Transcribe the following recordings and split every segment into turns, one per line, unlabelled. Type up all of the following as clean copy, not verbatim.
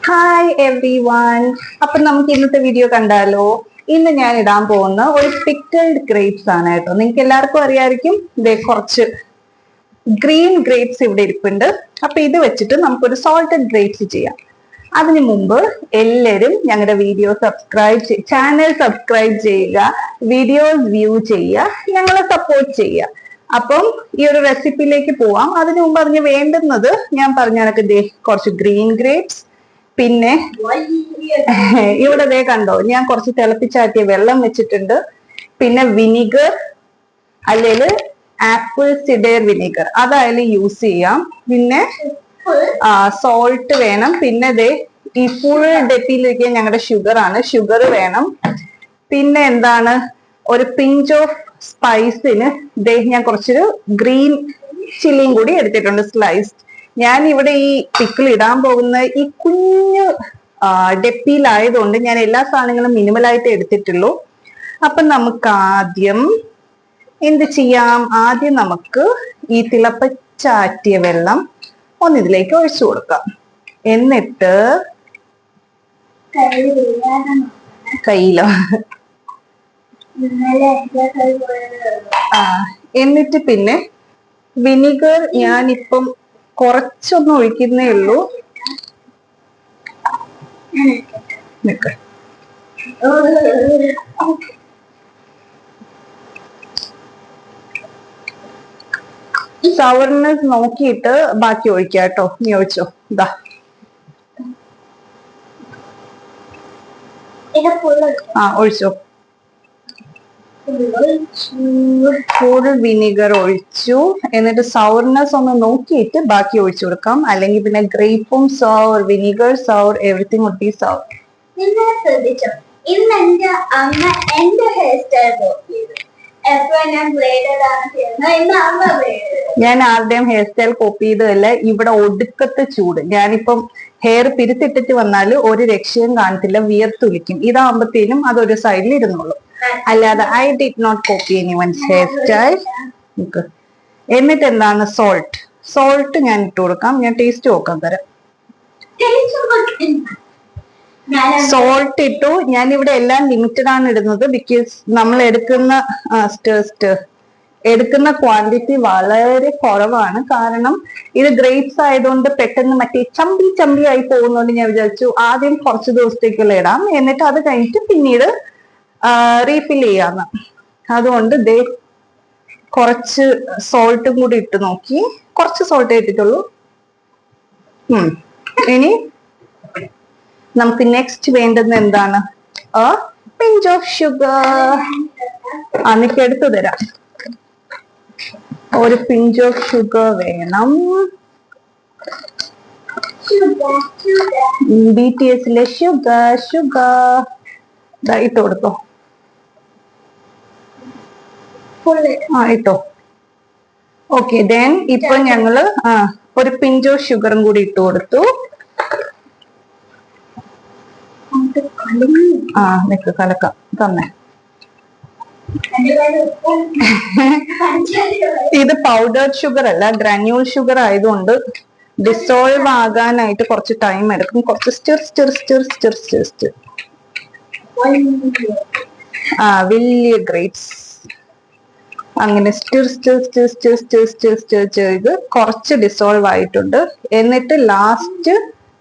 Hi every one. അപ്പൊ നമുക്ക് ഇന്നത്തെ വീഡിയോ കണ്ടാലോ? ഇന്ന് ഞാൻ ഇടാൻ പോകുന്ന ഒരു പിക്കിൾഡ് ഗ്രേപ്സ് ആണ് കേട്ടോ. നിങ്ങൾക്ക് എല്ലാവർക്കും അറിയാമായിരിക്കും. ഇതേ കുറച്ച് ഗ്രീൻ ഗ്രേപ്സ് ഇവിടെ ഇരിപ്പുണ്ട്. അപ്പൊ ഇത് വെച്ചിട്ട് നമുക്കൊരു സോൾട്ടഡ് ഗ്രേപ്സ് ചെയ്യാം. അതിനു മുമ്പ് എല്ലാവരും ഞങ്ങളുടെ വീഡിയോ ചാനൽ സബ്സ്ക്രൈബ് ചെയ്യുക, വീഡിയോസ് വ്യൂ ചെയ്യുക, ഞങ്ങളെ സപ്പോർട്ട് ചെയ്യുക. അപ്പം ഈ ഒരു റെസിപ്പിയിലേക്ക് പോവാം. അതിനു മുമ്പ് അതിന് വേണ്ടുന്നത് ഞാൻ പറഞ്ഞ കണക്ക് കുറച്ച് ഗ്രീൻ ഗ്രേപ്സ്, പിന്നെ ഇവിടെ ദേ കണ്ടോ, ഞാൻ കുറച്ച് തിളപ്പിച്ചാറ്റിയ വെള്ളം വെച്ചിട്ടുണ്ട്. പിന്നെ വിനിഗർ, അല്ലെങ്കിൽ ആപ്പിൾ സിഡർ വിനിഗർ, അതായാലും യൂസ് ചെയ്യാം. പിന്നെ സോൾട്ട് വേണം. പിന്നെ ദേ ഈ ഫുൾ ഡെപ്പിയിലേക്ക് ഞങ്ങളുടെ ഷുഗർ ആണ്, ഷുഗർ വേണം. പിന്നെ എന്താണ്, ഒരു പിഞ്ച് ഓഫ് സ്പൈസിന് ദേ ഞാൻ കുറച്ചൊരു ഗ്രീൻ ചില്ലിയും കൂടി എടുത്തിട്ടുണ്ട്, സ്ലൈസ്ഡ്. ഞാൻ ഇവിടെ ഈ പിക്കിൾ ഇടാൻ പോകുന്ന ഈ കുഞ്ഞു ഡെപ്പിയിലായതുകൊണ്ട് ഞാൻ എല്ലാ സാധനങ്ങളും മിനിമലായിട്ട് എടുത്തിട്ടുള്ളൂ. അപ്പൊ നമുക്ക് ആദ്യം എന്ത് ചെയ്യാം? ആദ്യം നമുക്ക് ഈ തിളപ്പിച്ചാറ്റിയ വെള്ളം ഇതിലേക്ക് ഒഴിച്ചു കൊടുക്കാം. എന്നിട്ട് കയ്യിലോ എന്നിട്ട് പിന്നെ വിനിഗർ ഞാനിപ്പം കുറച്ചൊന്നും ഒഴിക്കുന്നേ ഉള്ളൂ. സവർനെസ് നോക്കിയിട്ട് ബാക്കി ഒഴിക്കാം കേട്ടോ. നീ ഒഴിച്ചോ. ഇതാ ഒഴിച്ചോ. ഫുൾ വിനിഗർ ഒഴിച്ചു. എന്നിട്ട് സവർനെസ് ഒന്ന് നോക്കിയിട്ട് ബാക്കി ഒഴിച്ചു കൊടുക്കാം. അല്ലെങ്കിൽ പിന്നെ ഗ്രേപ്പും സവർ, വിനിഗർ സവർ, എവറിത്തിങ് വുഡ് ബി സവർ.
ശ്രദ്ധിച്ചോ, ഇന്ന് എന്റെ അമ്മ എന്റെ ഹെയർ സ്റ്റൈൽ കോപ്പി ചെയ്തു.
ഞാൻ ആരുടെയും ഹെയർ സ്റ്റൈൽ കോപ്പി ചെയ്തതല്ല. ഇവിടെ ഒടുക്കത്തെ ചൂട്. ഞാനിപ്പം ഹെയർ പിരിത്തിട്ടിട്ട് വന്നാല് ഒരു രക്ഷയും കാണത്തില്ല, വിയർത്തൊലിക്കും. ഇതാകുമ്പത്തേനും അതൊരു സൈഡിൽ ഇരുന്നോളൂ. അല്ലാതെ I did not copy anyone's hair style. എന്നിട്ട് എന്താണ്, സോൾട്ട് ഞാൻ ഇട്ട് കൊടുക്കാം. ഞാൻ ടേസ്റ്റ് നോക്കാൻ തരാം. സോൾട്ട് ഇട്ടു. ഞാൻ ഇവിടെ എല്ലാം ലിമിറ്റഡ് ആണ് ഇടുന്നത്. ബിക്കോസ് നമ്മൾ എടുക്കുന്ന ക്വാണ്ടിറ്റി വളരെ കുറവാണ്. കാരണം ഇത് ഗ്രേപ്സ് ആയതുകൊണ്ട് പെട്ടെന്ന് മറ്റേ ചമ്പി ആയി പോകുന്നതുകൊണ്ട് ഞാൻ വിചാരിച്ചു ആദ്യം കുറച്ച് ദിവസത്തേക്കുള്ള ഇടാം, എന്നിട്ട് അത് കഴിഞ്ഞിട്ട് പിന്നീട് റീഫിൽ ചെയ്യാന്ന്. അതുകൊണ്ട് ദേ കുറച്ച് സോൾട്ടും കൂടി ഇട്ട് നോക്കി. കുറച്ച് സോൾട്ടേ ഇട്ടിട്ടുള്ളൂ. ഇനി നമുക്ക് നെക്സ്റ്റ് വേണ്ടുന്ന എന്താണ്, പിഞ്ച് ഓഫ് ഷുഗർ. എനിക്ക് എടുത്തു തരാം. ഒരു പിഞ്ച് ഓഫ് ഷുഗർ വേണം. BTSലെ ഷുഗർ ഇട്ട് കൊടുത്തോ. ഇട്ടോ. ഓക്കെ, ദെൻ ഇപ്പൊ ഞങ്ങള് ഒരു പിഞ്ച് ഓഫ് ഷുഗറും കൂടി ഇട്ട് കൊടുത്തു. നിക്ക് കലക്കാം തന്നെ. ഇത് പൗഡേർഡ് ഷുഗർ അല്ല, ഗ്രാന്യൂൾ ഷുഗർ ആയതുകൊണ്ട് ഡിസോൾവ് ആകാനായിട്ട് കുറച്ച് ടൈം എടുക്കും. കുറച്ച് സ്റ്റിർ. വലിയ ഗ്രേപ്സ് അങ്ങനെ സ്റ്റിർ ചെയ്ത് കുറച്ച് ഡിസോൾവ് ആയിട്ടുണ്ട്. എന്നിട്ട് ലാസ്റ്റ്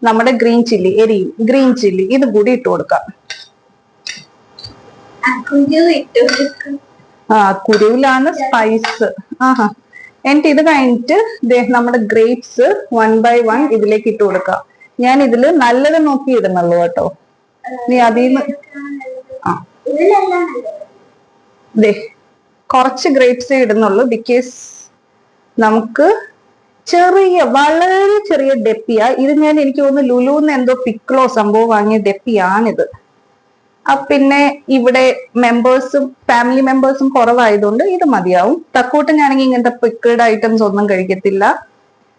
നമ്മുടെ ഗ്രീൻ ചില്ലി ഇത് കൂടി ഇട്ട് കൊടുക്കാം. കുരുവിലാണ് സ്പൈസ്. എന്നിട്ട് ഇത് കഴിഞ്ഞിട്ട് നമ്മുടെ ഗ്രേപ്സ് 1 by 1 ഇതിലേക്ക് ഇട്ട് കൊടുക്കാം. ഞാൻ ഇതില് നല്ലത് നോക്കി ഇടുന്നുള്ളൂ കേട്ടോ. നീ അതിന്ന് കുറച്ച് ഗ്രേപ്സ് ഇടുന്നുള്ളൂ. ബിക്കോസ് നമുക്ക് വളരെ ചെറിയ ഡെപ്പിയാ ഇത്. എനിക്ക് തോന്നുന്നു ലുലുന്ന് എന്തോ പിക്കിളോ സംഭവം വാങ്ങിയ ഡെപ്പിയാണിത്. പിന്നെ ഇവിടെ ഫാമിലി മെമ്പേഴ്സും കുറവായതുകൊണ്ട് ഇത് മതിയാവും. തക്കൂട്ടനാണെങ്കിൽ ഇങ്ങനത്തെ പിക്കിൾഡ് ഐറ്റംസ് ഒന്നും കഴിക്കത്തില്ല.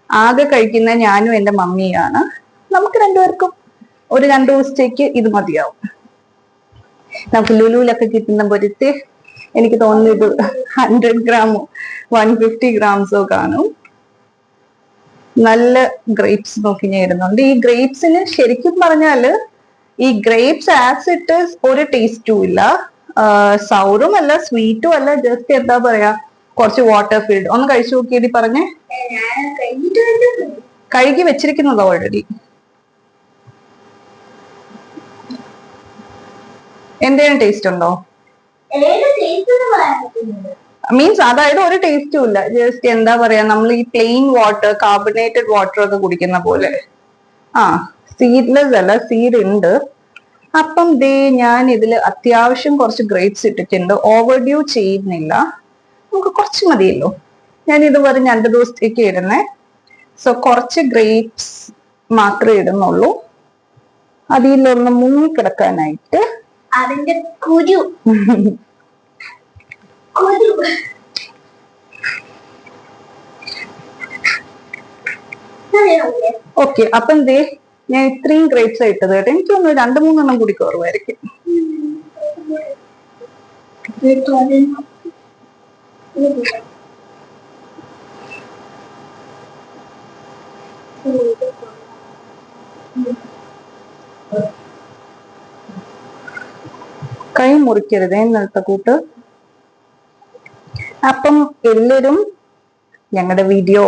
ആകെ കഴിക്കുന്ന ഞാനും എന്റെ മമ്മിയാണ്. നമുക്ക് രണ്ടുപേർക്കും ഒരു 2 ദിവസത്തേക്ക് ഇത് മതിയാവും. നമുക്ക് ലുലുവിലൊക്കെ കിട്ടുന്ന പോലത്തെ എനിക്ക് തോന്നുന്നു ഇത് 100 ഗ്രാമോ 150 ഗ്രാംസോ കാണും. നല്ല ഗ്രേപ്സ് നോക്കി ഞാൻ ഇടുന്നുണ്ട്. ഈ ഗ്രേപ്സിന് ശരിക്കും പറഞ്ഞാല് ഈ ഗ്രേപ്സ് ആസ് ഇറ്റ് ഈസ് ഒരു ടേസ്റ്റും ഇല്ല, സൗറും അല്ല സ്വീറ്റും അല്ല, ജസ്റ്റ് എന്താ പറയാ കുറച്ച് വാട്ടർ ഫിൽഡ്. ഒന്ന് കഴിച്ചു നോക്കിയതി പറഞ്ഞേ.
ഞാൻ കഴിഞ്ഞിട്ട്
കഴുകി വെച്ചിരിക്കുന്നത് ഓൾറെഡി. എന്തെങ്കിലും ടേസ്റ്റ് ഉണ്ടോ? മീൻസ് അതായത് ഒരു ടേസ്റ്റും ഇല്ല, ജസ്റ്റ് എന്താ പറയാ നമ്മൾ ഈ പ്ലെയിൻ വാട്ടർ, കാർബണേറ്റഡ് വാട്ടർ ഒക്കെ കുടിക്കുന്ന പോലെ. ആ സീഡ്ലെസ് അല്ല, സീഡ് ഉണ്ട്. അപ്പം ദേ ഞാൻ ഇതിൽ അത്യാവശ്യം കുറച്ച് ഗ്രേപ്സ് ഇട്ടിട്ടുണ്ട്. ഓവർ ഡ്യൂ ചെയ്യുന്നില്ല, നമുക്ക് കുറച്ച് മതിയല്ലോ. ഞാൻ ഇത് വെറും 2 ദിവസത്തേക്ക് ഇടുന്നേ. സോ കുറച്ച് ഗ്രേപ്സ് മാത്രമേ ഇടുന്നുള്ളൂ, അതിലൊന്ന് മുങ്ങിക്കിടക്കാനായിട്ട്.
അതിന്റെ കുരു കുരു
ഓക്കെ. അപ്പം ദേ ഞാൻ ഇത്രയും ഗ്രേപ്സ് ഇട്ടത് കേട്ടോ. എനിക്ക് തോന്നുന്നു 2-3 എണ്ണം കൂടി കുറവായിരിക്കും. കൈ മുറിക്കരുതേ ഇന്നലത്തെ കൂട്ട്. അപ്പം എല്ലാവരും ഞങ്ങളുടെ വീഡിയോ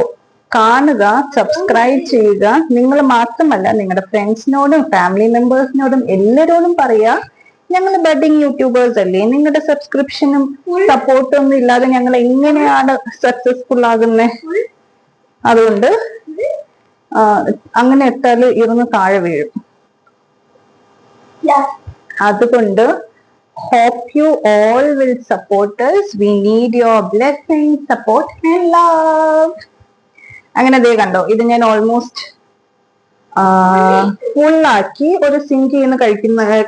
കാണുക, സബ്സ്ക്രൈബ് ചെയ്യുക. നിങ്ങൾ മാത്രമല്ല നിങ്ങളുടെ ഫ്രണ്ട്സിനോടും ഫാമിലി മെമ്പേഴ്സിനോടും എല്ലാവരോടും പറയാ, ഞങ്ങൾ ബഡിങ് യൂട്യൂബേഴ്സ് അല്ലേ, നിങ്ങളുടെ സബ്സ്ക്രിപ്ഷനും സപ്പോർട്ടും ഒന്നും ഇല്ലാതെ ഞങ്ങൾ എങ്ങനെയാണ് സക്സസ്ഫുൾ ആകുന്നത്? അതുകൊണ്ട് അങ്ങനെ എത്താൽ ഇരുന്ന് താഴെ വീഴും. അതുകൊണ്ട് hope you all will support us. We need your blessing, support and love. അങ്ങനെ ദേ കണ്ടോ, ഇത് ഞാൻ ഓൾമോസ്റ്റ് ഫുള്ളാക്കി ഒരു സിങ്ക് ചെയ്യുന്ന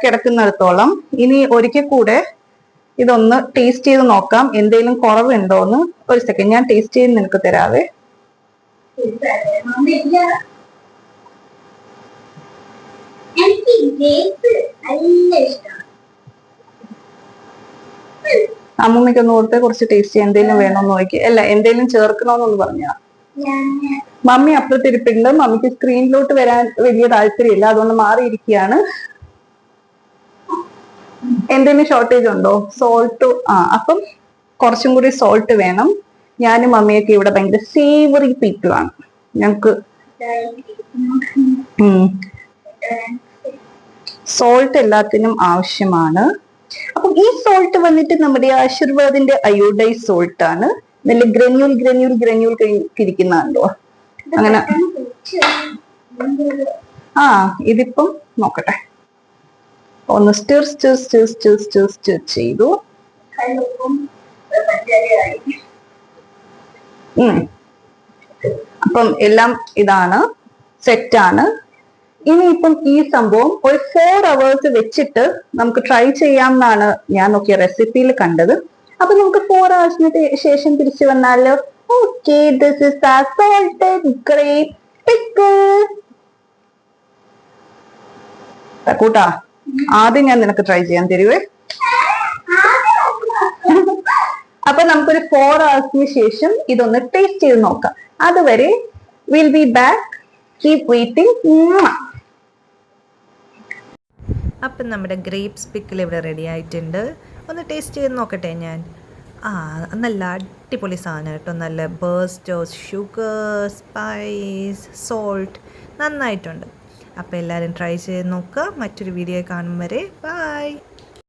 കിടക്കുന്നിടത്തോളം. ഇനി ഒരിക്കൽ കൂടെ ഇതൊന്ന് ടേസ്റ്റ് ചെയ്ത് നോക്കാം, എന്തെങ്കിലും കുറവുണ്ടോന്ന്. ഒരു സെക്കൻഡ്, ഞാൻ ടേസ്റ്റ് ചെയ്ത് നിനക്ക് തരാവേ. അമ്മൂമ്മയ്ക്കൊന്ന് കൊടുത്ത് കുറച്ച് ടേസ്റ്റ് ചെയ്യാൻ. എന്തെങ്കിലും വേണോന്ന് നോക്കി, അല്ല എന്തെങ്കിലും ചേർക്കണോന്നൊന്ന് പറഞ്ഞാ. മമ്മി അപ്പുറത്തിരിപ്പുണ്ട്, മമ്മിക്ക് സ്ക്രീനിലോട്ട് വരാൻ വലിയ താല്പര്യമില്ല, അതുകൊണ്ട് മാറിയിരിക്കുകയാണ്. എന്തെങ്കിലും ഷോർട്ടേജ് ഉണ്ടോ? സോൾട്ട്. അപ്പം കുറച്ചും കൂടി സോൾട്ട് വേണം. ഞാനും മമ്മിയൊക്കെ ഇവിടെ ഭയങ്കര സേവറി പീപ്പിൾ ആണ്. ഞങ്ങക്ക് സോൾട്ട് എല്ലാത്തിനും ആവശ്യമാണ്. അപ്പം ഈ സോൾട്ട് വന്നിട്ട് നമ്മുടെ ആശീർവാദിന്റെ അയോഡൈസ് സോൾട്ട് ആണ്. നല്ല ഗ്രന്യൂൾ ഇരിക്കുന്നുണ്ടോ അങ്ങനെ. ഇതിപ്പം നോക്കട്ടെ, ഒന്ന് സ്റ്റിർ ചെയ്തു. അപ്പം എല്ലാം ഇതാണ്, സെറ്റാണ്. ഇനിയിപ്പം ഈ സംഭവം ഒരു 4 hours വെച്ചിട്ട് നമുക്ക് ട്രൈ ചെയ്യാം എന്നാണ് ഞാൻ നോക്കിയ റെസിപ്പിയിൽ കണ്ടത്. അപ്പൊ നമുക്ക് 4 hours ശേഷം തിരിച്ചു വന്നാലോ? Okay, this is the salted grape pickle. കൂട്ടാ, ആദ്യം ഞാൻ നിനക്ക് ട്രൈ ചെയ്യാൻ തരുവേ. അപ്പൊ നമുക്കൊരു 4 hours ശേഷം ഇതൊന്ന് ടേസ്റ്റ് ചെയ്ത് നോക്കാം. അതുവരെ will be back, keep waiting.
അപ്പം നമ്മുടെ ഗ്രേപ്സ് പിക്കിൾ ഇവിടെ റെഡി ആയിട്ടുണ്ട്. ഒന്ന് ടേസ്റ്റ് ചെയ്ത് നോക്കട്ടെ ഞാൻ. നല്ല അടിപൊളി സാധനം കേട്ടോ. നല്ല ബേസ്റ്റ് ഓഫ് ഷുഗർ, സ്പൈസ്, സോൾട്ട് നന്നായിട്ടുണ്ട്. അപ്പോൾ എല്ലാവരും ട്രൈ ചെയ്ത് നോക്കുക. മറ്റൊരു വീഡിയോ കാണും വരെ ബൈ.